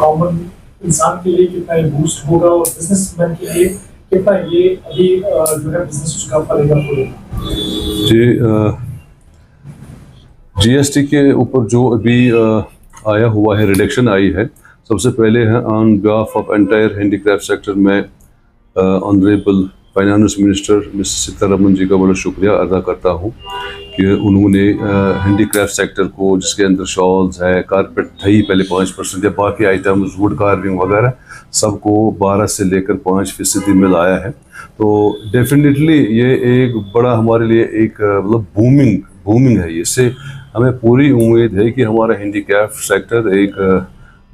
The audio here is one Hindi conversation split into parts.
कॉमन इंसान के लिए कितना ये बूस्ट होगा और बिजनेसमैन के लिए कितना ये अभी जो है बिजनेस उसका फलेगा फूलेगा? जी, जीएसटी के ऊपर जो अभी आया हुआ है, रिडक्शन आई है, सबसे पहले है on behalf of entire handicraft sector में honourable finance minister miss Sitharaman ji का बड़ा शुक्रिया अदा करता हूँ कि उन्होंने हैंडीक्राफ्ट सेक्टर को, जिसके अंदर शॉल्स है, कारपेट थी पहले 5% या बाकी आइटम्स वुड कार्विंग वगैरह, सबको 12 से लेकर 5% में लाया है। तो डेफिनेटली ये एक बड़ा हमारे लिए एक मतलब बूमिंग है। इससे हमें पूरी उम्मीद है कि हमारा हैंडीक्राफ्ट सेक्टर एक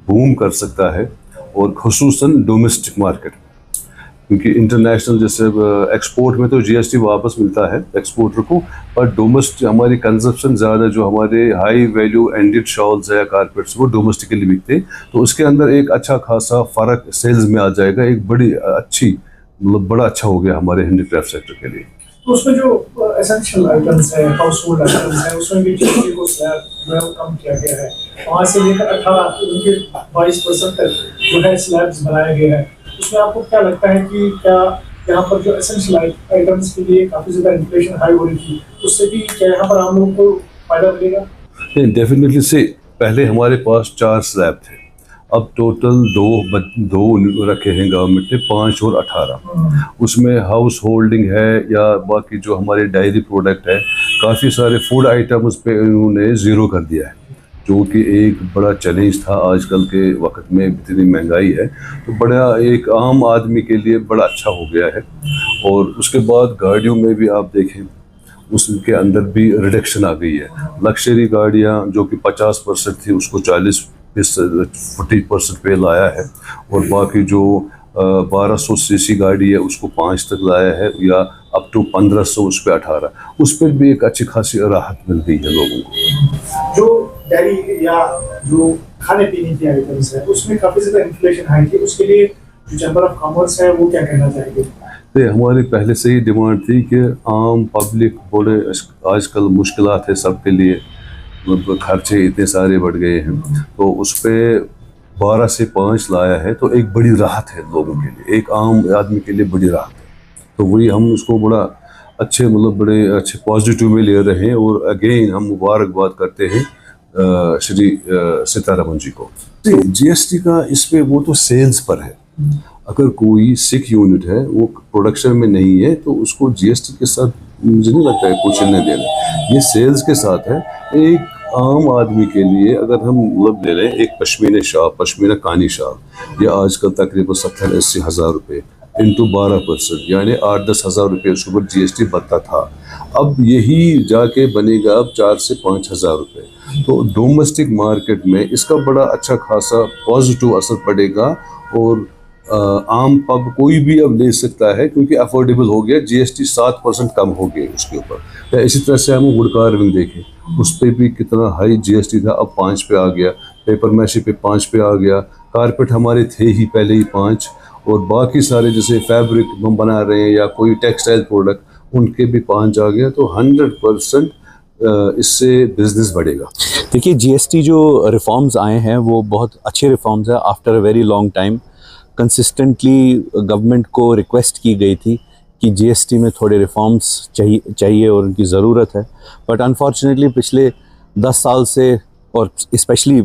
बूम कर सकता है, और खुसूसन डोमेस्टिक मार्केट, क्योंकि इंटरनेशनल जैसे एक्सपोर्ट में तो जीएसटी वापस मिलता है एक्सपोर्टर को, पर डोमेस्टिक हमारी कंजप्शन ज़्यादा, जो हमारे हाई वैल्यू एंडेड शॉल्स है, कारपेट्स, वो डोमेस्टिकली बिकते हैं। तो उसके अंदर एक अच्छा खासा फ़र्क सेल्स में आ जाएगा, एक बड़ी अच्छी मतलब बड़ा अच्छा हो गया हमारे हैंडीक्राफ्ट सेक्टर के लिए। तो उसमें जो एसेंशियल आइटम्स है, हाउस होल्ड आइटम्स है, उसमें भी जीएसटी को स्लैब जो है कम किया गया है। 5 से लेकर 18 उनके 22% तक जो है स्लैब्स बनाए गए हैं। उसमें आपको क्या लगता है कि क्या यहाँ पर जो एसेंशियल आइटम्स के लिए काफ़ी ज़्यादा इन्फ्लेशन हाई हो रही थी, उससे भी क्या यहाँ पर आम लोगों को फायदा मिलेगा? नहीं, डेफिनेटली से पहले हमारे पास 4 स्लैब थे, अब टोटल दो रखे हैं गवर्नमेंट ने, 5 और 18। उसमें हाउस होल्डिंग है या बाकी जो हमारे डायरी प्रोडक्ट है, काफ़ी सारे फूड आइटम्स पे उन्होंने ज़ीरो कर दिया है, जो कि एक बड़ा चैलेंज था आजकल के वक्त में, इतनी महंगाई है। तो बड़ा एक आम आदमी के लिए बड़ा अच्छा हो गया है। और उसके बाद गाड़ियों में भी आप देखें, उसके अंदर भी रिडक्शन आ गई है। लग्जरी गाड़ियाँ जो कि 50% थी, उसको 40% पे लाया है, और बाकी जो 1200 सीसी गाड़ी है उसको 5 तक लाया है, या अप टू 1500 उस पर 18, उस पर भी एक अच्छी खासी राहत मिल गई है लोगों को। जो डेयरी या जो खाने पीने की आइटम्स है, उसमें काफ़ी ज़्यादा इन्फ्लेशन हाई थी, उसके लिए जो चैम्बर ऑफ कॉमर्स है वो क्या कहना चाहेंगे? तो हमारी पहले से ही डिमांड थी कि आम पब्लिक बोले आजकल मुश्किलात है सबके लिए, मतलब खर्चे इतने सारे बढ़ गए हैं, तो उस पर 12 से 5 लाया है, तो एक बड़ी राहत है लोगों के लिए, एक आम आदमी के लिए बड़ी राहत है। तो वही हम उसको बड़ा अच्छे मतलब बड़े अच्छे पॉजिटिव में ले रहे हैं, और अगेन हम मुबारकबाद करते हैं श्री सीतारमन जी को। जीएसटी का इस पे वो तो सेल्स पर है। अगर कोई सिक यूनिट है, वो प्रोडक्शन में नहीं है, तो उसको जीएसटी के साथ मुझे नहीं लगता है कुछ नहीं देना, ये सेल्स के साथ है। एक आम आदमी के लिए अगर हम मतलब ले लें एक पश्मीना कानी शाल, ये आजकल तकरीबन 70-80 हज़ार रुपये इंटू 12%, यानी 8-10 हज़ार रुपये उसके ऊपर जीएसटी बनता था। अब यही जाके बनेगा अब 4 से 5 हज़ार रुपये। तो डोमेस्टिक मार्केट में इसका बड़ा अच्छा खासा पॉजिटिव असर पड़ेगा, और आम पब कोई भी अब ले सकता है, क्योंकि अफोर्डेबल हो गया, जीएसटी 7% कम हो गया उसके ऊपर। या इसी तरह से हम वुड कार्विंग देखें, उस पर भी कितना हाई जीएसटी था, अब 5 पे आ गया। पेपर मैशी पे 5 पे आ गया। कारपेट हमारे थे ही पहले ही 5, और बाकी सारे जैसे फैब्रिक हम बना रहे हैं या कोई टेक्सटाइल प्रोडक्ट, उनके भी 5 आ गया। तो 100% इससे बिजनेस बढ़ेगा। देखिए, जीएसटी जो रिफॉर्म्स आए हैं वो बहुत अच्छे रिफॉर्म्स हैं। After a very long time consistently government को रिक्वेस्ट की गई थी कि जीएसटी में थोड़े रिफॉर्म्स चाहिए और उनकी ज़रूरत है, बट अनफॉर्चुनेटली पिछले 10 साल से, और स्पेशली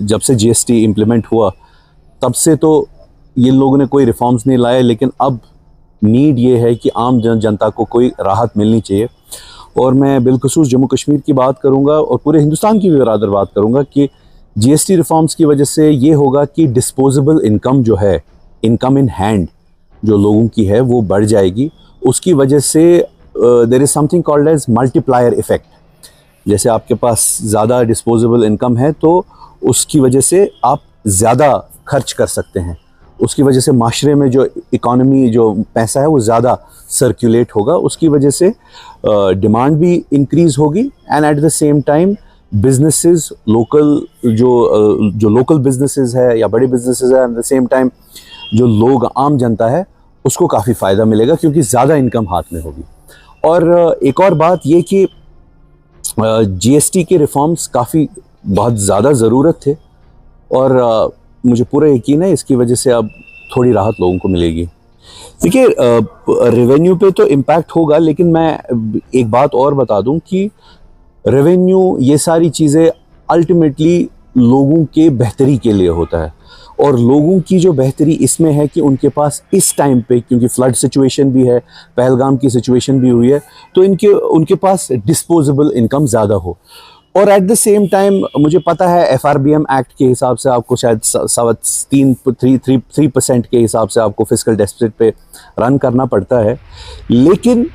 जब से जीएसटी इम्प्लीमेंट हुआ तब से, तो ये लोगों ने कोई रिफॉर्म्स नहीं लाए। लेकिन अब नीड ये है कि आम जनता को कोई राहत मिलनी चाहिए। और मैं बिलखुसूस जम्मू कश्मीर की बात करूँगा और पूरे हिंदुस्तान की भी बराबर बात करूँगा कि जीएसटी रिफॉर्म्स की वजह से ये होगा कि डिस्पोजेबल इनकम जो है, इनकम इन हैंड जो लोगों की है, वो बढ़ जाएगी। उसकी वजह से there is something called as multiplier effect. जैसे आपके पास ज़्यादा डिस्पोजेबल इनकम है तो उसकी वजह से आप ज़्यादा खर्च कर सकते हैं, उसकी वजह से माशरे में जो इकॉनमी, जो पैसा है वो ज़्यादा सर्कुलेट होगा, उसकी वजह से डिमांड भी इंक्रीज़ होगी। And at the same time businesses, local जो लोकल बिजनेसेस है या बड़े बिजनेसेस है, एट द सेम टाइम जो लोग, आम जनता है, उसको काफ़ी फ़ायदा मिलेगा क्योंकि ज़्यादा इनकम हाथ में होगी। और एक और बात ये कि जीएसटी के रिफॉर्म्स काफ़ी बहुत ज़्यादा ज़रूरत थे, और मुझे पूरा यकीन है इसकी वजह से अब थोड़ी राहत लोगों को मिलेगी। देखिए, रेवेन्यू पे तो इम्पैक्ट होगा, लेकिन मैं एक बात और बता दूं कि रेवेन्यू, ये सारी चीज़ें अल्टीमेटली लोगों के बेहतरी के लिए होता है, और लोगों की जो बेहतरी इसमें है कि उनके पास इस टाइम पे, क्योंकि फ्लड सिचुएशन भी है, पहलगाम की सिचुएशन भी हुई है, तो उनके पास डिस्पोजेबल इनकम ज़्यादा हो। और एट द सेम टाइम मुझे पता है FRBM एक्ट के हिसाब से आपको शायद 3% के हिसाब से आपको फिस्कल डेफिसिट पे रन करना पड़ता है, लेकिन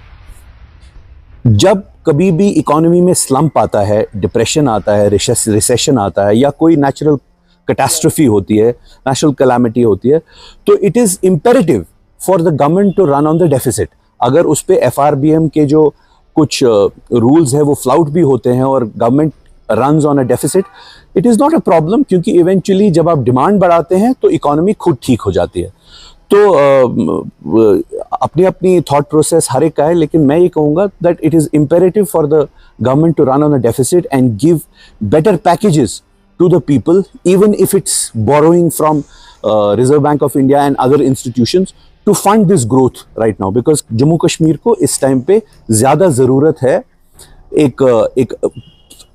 जब कभी भी इकोनॉमी में स्लम्प आता है, डिप्रेशन आता है, रिसेशन आता है, या कोई नेचुरल कैटास्ट्रोफी होती है, नेचुरल कैलामिटी होती है, तो it is imperative for the government to run on the deficit. अगर उस पे FRBM के जो कुछ रूल्स है वो फ्लाउट भी होते हैं और government runs on a deficit, it is not a problem, क्योंकि इवेंचुअली जब आप डिमांड बढ़ाते हैं तो इकोनॉमी खुद ठीक हो जाती है। तो अपनी अपनी थॉट प्रोसेस हर एक का है, लेकिन मैं ये कहूँगा that it is imperative for the government to run on a deficit and give better packages to the people, even if it's borrowing from Reserve Bank of India and other institutions to fund this growth right now, because Jammu Kashmir को इस टाइम पे ज़्यादा ज़रूरत है एक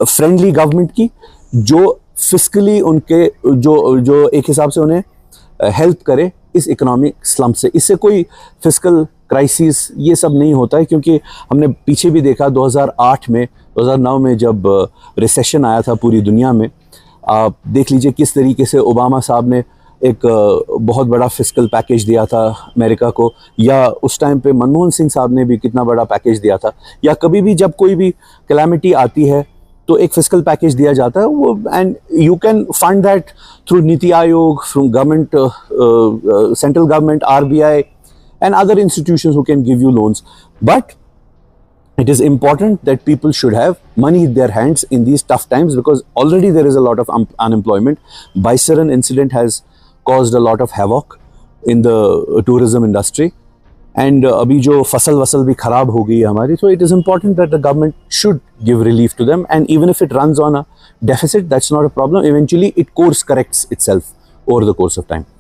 फ्रेंडली गवर्नमेंट की, जो फिस्कली उनके जो एक हिसाब से उन्हें हेल्प करे इस इकोनॉमिक स्लम्प से। इससे कोई फिस्कल क्राइसिस ये सब नहीं होता है, क्योंकि हमने पीछे भी देखा 2008 में, 2009 में जब रिसेशन आया था पूरी दुनिया में, आप देख लीजिए किस तरीके से ओबामा साहब ने एक बहुत बड़ा फिस्कल पैकेज दिया था अमेरिका को, या उस टाइम पे मनमोहन सिंह साहब ने भी कितना बड़ा पैकेज दिया था, या कभी भी जब कोई भी कैलामिटी आती है तो एक फिस्कल पैकेज दिया जाता है वो, and you can fund that through NITI Aayog, from government, central government, RBI and other institutions who can give you loans. But it is important that people should have money in their hands in these tough times, because already there is a lot of unemployment. Baisaran incident has caused a lot of havoc in the tourism industry, and abhi jo fasal bhi kharab ho gayi hai hamari, so it is important that the government should give relief to them, and even if it runs on a deficit, that's not a problem. Eventually it course corrects itself over the course of time.